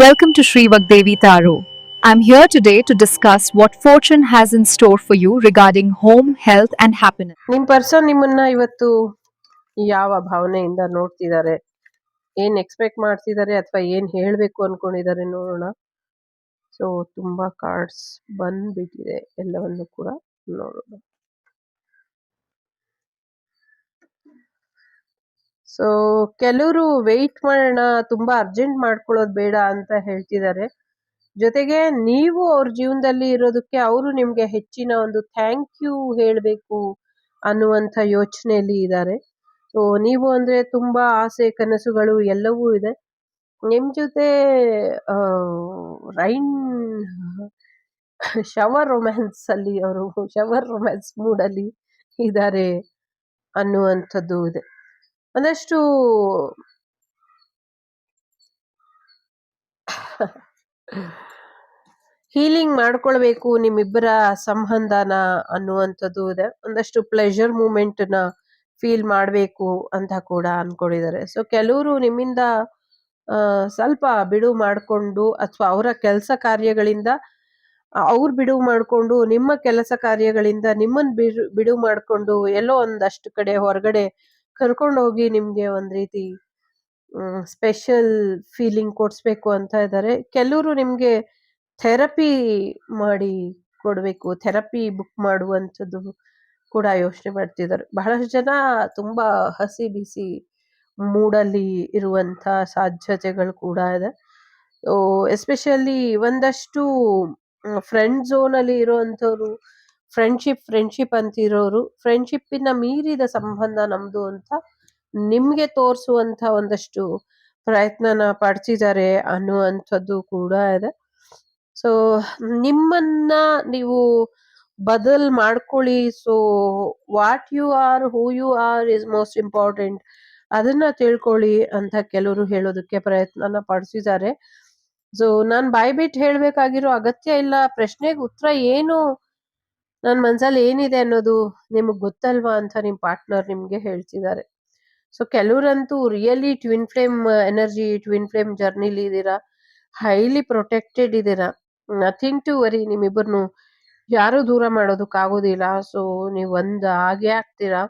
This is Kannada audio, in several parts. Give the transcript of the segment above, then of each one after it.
Welcome to Sri Vagdevi Taro. I'm here today to discuss what fortune has in store for you regarding home, health, and happiness. ನಿಮ್ ಪರ್ಸನ್ ನಿಮ್ಮನ್ನ ಇವತ್ತು ಯಾವ ಭಾವನೆಯಿಂದ ನೋಡ್ತಿದ್ದಾರೆ, ಏನ್ ಎಕ್ಸ್ಪೆಕ್ಟ್ ಮಾಡ್ತಿದ್ದಾರೆ ಅಥವಾ ಏನ್ ಹೇಳ್ಬೇಕು ಅನ್ಕೊಂಡಿದ್ದಾರೆ ನೋಡೋಣ. ಸೊ ತುಂಬಾ ಕಾರ್ಡ್ಸ್ ಬಂದ್ಬಿಟ್ಟಿದೆ, ಎಲ್ಲವನ್ನು ಕೂಡ ನೋಡೋಣ. ಸೊ ಕೆಲವರು ವೆಯ್ಟ್ ಮಾಡೋಣ, ತುಂಬಾ ಅರ್ಜೆಂಟ್ ಮಾಡ್ಕೊಳ್ಳೋದು ಬೇಡ ಅಂತ ಹೇಳ್ತಿದ್ದಾರೆ. ಜೊತೆಗೆ ನೀವು ಅವ್ರ ಜೀವನದಲ್ಲಿ ಇರೋದಕ್ಕೆ ಅವರು ನಿಮ್ಗೆ ಹೆಚ್ಚಿನ ಒಂದು ಥ್ಯಾಂಕ್ ಯು ಹೇಳಬೇಕು ಅನ್ನುವಂಥ ಯೋಚನೆಯಲ್ಲಿ ಇದ್ದಾರೆ. ಸೊ ನೀವು ಅಂದ್ರೆ ತುಂಬಾ ಆಸೆ ಕನಸುಗಳು ಎಲ್ಲವೂ ಇದೆ. ನಿಮ್ ಜೊತೆ ರೈನ್ ಶವರ್ ರೊಮ್ಯಾನ್ಸ್ ಅಲ್ಲಿ ಅವರು ಶವರ್ ರೊಮ್ಯಾನ್ಸ್ ಮೂಡಲ್ಲಿ ಇದ್ದಾರೆ ಅನ್ನುವಂಥದ್ದು ಇದೆ. ಒಂದಷ್ಟು ಹೀಲಿಂಗ್ ಮಾಡ್ಕೊಳ್ಬೇಕು ನಿಮ್ಮಿಬ್ಬರ ಸಂಬಂಧನ ಅನ್ನುವಂಥದ್ದು ಇದೆ. ಒಂದಷ್ಟು ಪ್ಲೆಷರ್ ಮೂಮೆಂಟ್ ನ ಫೀಲ್ ಮಾಡಬೇಕು ಅಂತ ಕೂಡ ಅನ್ಕೊಂಡಿದ್ದಾರೆ. ಸೊ ಕೆಲವರು ನಿಮ್ಮಿಂದ ಸ್ವಲ್ಪ ಬಿಡುವು ಮಾಡಿಕೊಂಡು ಅಥವಾ ಅವರ ಕೆಲಸ ಕಾರ್ಯಗಳಿಂದ ಅವ್ರು ಬಿಡುವು ಮಾಡಿಕೊಂಡು ನಿಮ್ಮ ಕೆಲಸ ಕಾರ್ಯಗಳಿಂದ ನಿಮ್ಮನ್ನ ಬಿಡುವು ಮಾಡಿಕೊಂಡು ಎಲ್ಲೋ ಒಂದಷ್ಟು ಕಡೆ ಹೊರಗಡೆ ಕರ್ಕೊಂಡೋಗಿ ನಿಮ್ಗೆ ಒಂದ್ ರೀತಿ ಸ್ಪೆಷಲ್ ಫೀಲಿಂಗ್ ಕೊಡಿಸ್ಬೇಕು ಅಂತ ಇದ್ದಾರೆ. ಕೆಲವರು ನಿಮ್ಗೆ ಥೆರಪಿ ಮಾಡಿ ಕೊಡಬೇಕು, ಥೆರಪಿ ಬುಕ್ ಮಾಡುವಂಥದ್ದು ಕೂಡ ಯೋಚನೆ ಮಾಡ್ತಿದ್ದಾರೆ. ಬಹಳಷ್ಟು ಜನ ತುಂಬಾ ಹಸಿ ಬಿಸಿ ಮೂಡಲ್ಲಿ ಇರುವಂಥ ಸಾಧ್ಯತೆಗಳು ಕೂಡ ಇದೆ. ಎಸ್ಪೆಷಲಿ ಒಂದಷ್ಟು ಫ್ರೆಂಡ್ ಝೋನ್ ಅಲ್ಲಿ ಇರುವಂಥವ್ರು, ಫ್ರೆಂಡ್ಶಿಪ್ ಅಂತಿರೋರು, ಫ್ರೆಂಡ್ಶಿಪ್ಪಿನ ಮೀರಿದ ಸಂಬಂಧ ನಮ್ದು ಅಂತ ನಿಮ್ಗೆ ತೋರಿಸುವಂತ ಒಂದಷ್ಟು ಪ್ರಯತ್ನನ ಪಡ್ತಿದ್ದಾರೆ ಅನ್ನುವಂಥದ್ದು ಕೂಡ ಇದೆ. ಸೊ ನಿಮ್ಮನ್ನ ನೀವು ಬದಲ್ ಮಾಡ್ಕೊಳ್ಳಿ. So what you are, who you are is most important, ಅದನ್ನ ತಿಳ್ಕೊಳ್ಳಿ ಅಂತ ಕೆಲವರು ಹೇಳೋದಕ್ಕೆ ಪ್ರಯತ್ನನ ಪಡಿಸಿದ್ದಾರೆ. ಸೊ ನಾನ್ ಬಾಯ್ಬಿಟ್ಟು ಹೇಳ್ಬೇಕಾಗಿರೋ ಅಗತ್ಯ ಇಲ್ಲ. ಪ್ರಶ್ನೆಗೆ ಉತ್ತರ ಏನು, ನನ್ನ ಮನ್ಸಲ್ಲಿ ಏನಿದೆ ಅನ್ನೋದು ನಿಮಗ್ ಗೊತ್ತಲ್ವಾ ಅಂತ ನಿಮ್ ಪಾರ್ಟ್ನರ್ ನಿಮ್ಗೆ ಹೇಳ್ತಿದ್ದಾರೆ. ಸೊ ಕೆಲವರಂತೂ really twin flame energy, twin flame ಜರ್ನಿಲಿ ಇದ್ದೀರಾ, ಹೈಲಿ ಪ್ರೊಟೆಕ್ಟೆಡ್ ಇದ್ದೀರಾ. ನಥಿಂಗ್ ಟು ವರಿ, ನಿಮ್ಮಿಬ್ಬರನ್ನು ಯಾರು ದೂರ ಮಾಡೋದಕ್ಕಾಗೋದಿಲ್ಲ. ಸೊ ನೀವು ಆಗೇ ಆಗ್ತೀರಾ.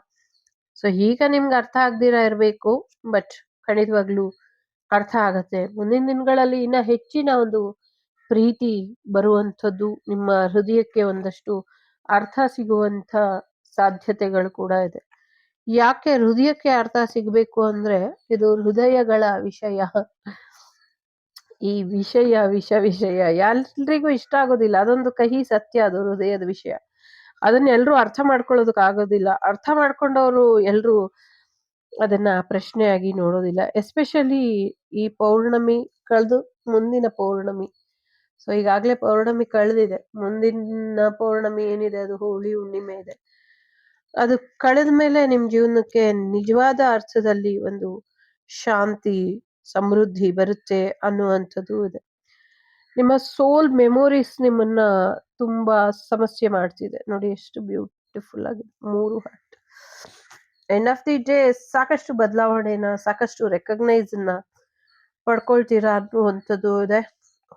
ಸೊ ಈಗ ನಿಮ್ಗೆ ಅರ್ಥ ಆಗ್ದಿರಾ ಇರಬೇಕು, ಬಟ್ ಖಂಡಿತವಾಗ್ಲೂ ಅರ್ಥ ಆಗತ್ತೆ. ಮುಂದಿನ ದಿನಗಳಲ್ಲಿ ಇನ್ನ ಹೆಚ್ಚಿನ ಒಂದು ಪ್ರೀತಿ ಬರುವಂಥದ್ದು, ನಿಮ್ಮ ಹೃದಯಕ್ಕೆ ಒಂದಷ್ಟು ಅರ್ಥ ಸಿಗುವಂಥ ಸಾಧ್ಯತೆಗಳು ಕೂಡ ಇದೆ. ಯಾಕೆ ಹೃದಯಕ್ಕೆ ಅರ್ಥ ಸಿಗ್ಬೇಕು ಅಂದ್ರೆ, ಇದು ಹೃದಯಗಳ ವಿಷಯ. ಈ ವಿಷಯ ಎಲ್ರಿಗೂ ಇಷ್ಟ ಆಗೋದಿಲ್ಲ, ಅದೊಂದು ಕಹಿ ಸತ್ಯ. ಅದು ಹೃದಯದ ವಿಷಯ, ಅದನ್ನ ಎಲ್ರು ಅರ್ಥ ಮಾಡ್ಕೊಳ್ಳೋದಕ್ ಆಗೋದಿಲ್ಲ. ಅರ್ಥ ಮಾಡ್ಕೊಂಡವ್ರು ಎಲ್ರು ಅದನ್ನ ಪ್ರಶ್ನೆಯಾಗಿ ನೋಡೋದಿಲ್ಲ. ಎಸ್ಪೆಷಲಿ ಈ ಪೌರ್ಣಮಿ ಕಳೆದು ಮುಂದಿನ ಪೌರ್ಣಮಿ. ಸೊ ಈಗಾಗ್ಲೇ ಪೌರ್ಣಮಿ ಕಳೆದಿದೆ, ಮುಂದಿನ ಪೌರ್ಣಮಿ ಏನಿದೆ ಅದು ಹೋಳಿ ಹುಣ್ಣಿಮೆ ಇದೆ. ಅದು ಕಳೆದ ಮೇಲೆ ನಿಮ್ ಜೀವನಕ್ಕೆ ನಿಜವಾದ ಅರ್ಥದಲ್ಲಿ ಒಂದು ಶಾಂತಿ, ಸಮೃದ್ಧಿ ಬರುತ್ತೆ ಅನ್ನುವಂಥದ್ದು ಇದೆ. ನಿಮ್ಮ ಸೋಲ್ ಮೆಮೊರೀಸ್ ನಿಮ್ಮನ್ನ ತುಂಬಾ ಸಮಸ್ಯೆ ಮಾಡ್ತಿದೆ. ನೋಡಿ ಎಷ್ಟು ಬ್ಯೂಟಿಫುಲ್ ಆಗಿದೆ, 3 heart. End of the day ಸಾಕಷ್ಟು ಬದಲಾವಣೆನ, ಸಾಕಷ್ಟು ರೆಕಗ್ನೈಸ್ ನ ಪಡ್ಕೊಳ್ತೀರಾ ಅನ್ನುವಂಥದ್ದು ಇದೆ.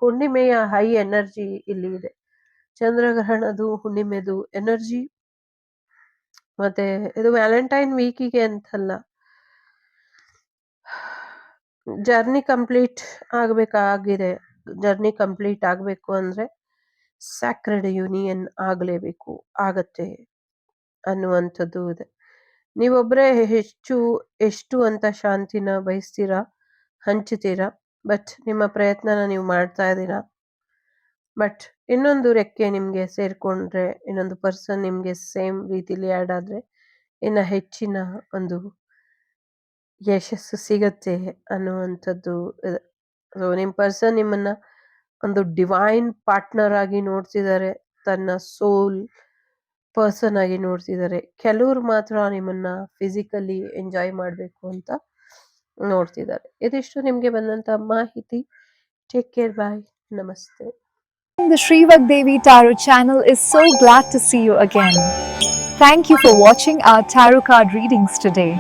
ಹುಣ್ಣಿಮೆಯ ಹೈ ಎನರ್ಜಿ ಇಲ್ಲಿ ಇದೆ. ಚಂದ್ರಗ್ರಹಣದು ಹುಣ್ಣಿಮೆದು ಎನರ್ಜಿ. ಮತ್ತೆ ಇದು ವ್ಯಾಲೆಂಟೈನ್ ವೀಕಿಗೆ ಅಂತಲ್ಲ, ಜರ್ನಿ ಕಂಪ್ಲೀಟ್ ಆಗ್ಬೇಕಾಗಿದೆ. ಜರ್ನಿ ಕಂಪ್ಲೀಟ್ ಆಗ್ಬೇಕು ಅಂದ್ರೆ ಸ್ಯಾಕ್ರೆಡ್ ಯೂನಿಯನ್ ಆಗ್ಲೇಬೇಕು, ಆಗತ್ತೆ ಅನ್ನುವಂಥದ್ದು ಇದೆ. ನೀವೊಬ್ರೆ ಎಷ್ಟು ಅಂತ ಶಾಂತಿನ ಬಯಸ್ತೀರಾ, ಹಂಚ್ತೀರಾ. ಬಟ್ ನಿಮ್ಮ ಪ್ರಯತ್ನನ ನೀವು ಮಾಡ್ತಾ ಇದ್ದೀರಾ. ಬಟ್ ಇನ್ನೊಂದು ರೆಕ್ಕೆ ನಿಮ್ಗೆ ಸೇರ್ಕೊಂಡ್ರೆ, ಇನ್ನೊಂದು ಪರ್ಸನ್ ನಿಮ್ಗೆ ಸೇಮ್ ರೀತಿಲಿ ಆ್ಯಡ್ ಆದ್ರೆ ಇನ್ನ ಹೆಚ್ಚಿನ ಒಂದು ಯಶಸ್ಸು ಸಿಗತ್ತೆ ಅನ್ನುವಂಥದ್ದು ಇದೆ. ಸೊ ನಿಮ್ ಪರ್ಸನ್ ನಿಮ್ಮನ್ನ ಒಂದು ಡಿವೈನ್ ಪಾರ್ಟ್ನರ್ ಆಗಿ ನೋಡ್ತಿದ್ದಾರೆ, ತನ್ನ ಸೋಲ್ ಪರ್ಸನ್ ಆಗಿ ನೋಡ್ತಿದ್ದಾರೆ. ಕೆಲವ್ರು ಮಾತ್ರ ನಿಮ್ಮನ್ನ ಫಿಸಿಕಲಿ ಎಂಜಾಯ್ ಮಾಡಬೇಕು ಅಂತ ನೋಡ್ತಿದ್ದಾರೆ. ಇದಿಷ್ಟು ನಿಮ್ಗೆ ಬಂದಂತ ಮಾಹಿತಿ. ಟೇಕ್ ಕೇರ್, ಬಾಯ್, ನಮಸ್ತೆ. The Sri Vagdevi Taro channel is so glad to see you again. Thank you for watching our tarot card readings today.